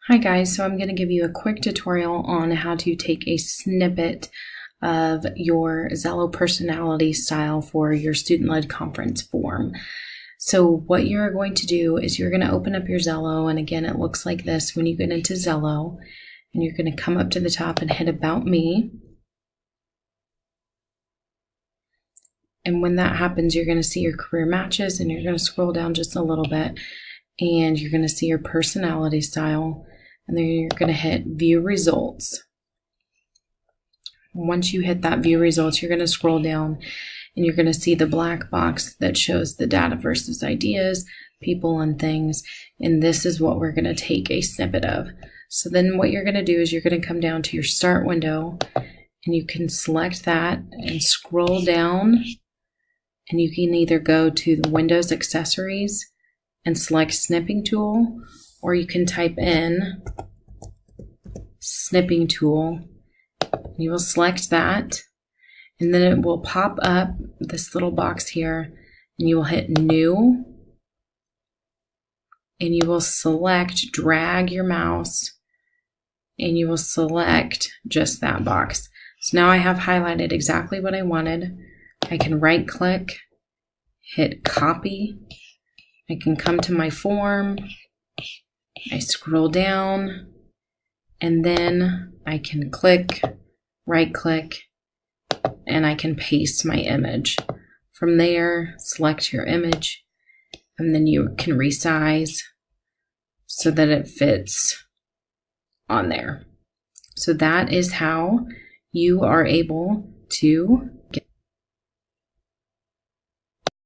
Hi guys, so I'm going to give you a quick tutorial on how to take a snippet of your Zello personality style for your student-led conference form. So what you're going to do is you're going to open up your Zello, and again it looks like this when you get into Zello, and you're going to come up to the top and hit About Me. And when that happens, you're going to see your career matches, and you're going to scroll down just a little bit, and you're going to see your personality style. And then you're going to hit View Results. Once you hit that View Results, you're going to scroll down and you're going to see the black box that shows the data versus ideas, people, and things. And this is what we're going to take a snippet of. So then what you're going to do is you're going to come down to your Start window and you can select that and scroll down. And you can either go to the Windows Accessories and select Snipping Tool, or you can type in Snipping Tool. You will select that, and then it will pop up this little box here, and you will hit New, and you will select, drag your mouse, and you will select just that box. So now I have highlighted exactly what I wanted. I can right click, hit Copy. I can come to my form. I scroll down, and then I can click, right click, and I can paste my image. From there, select your image, and then you can resize so that it fits on there. So that is how you are able to get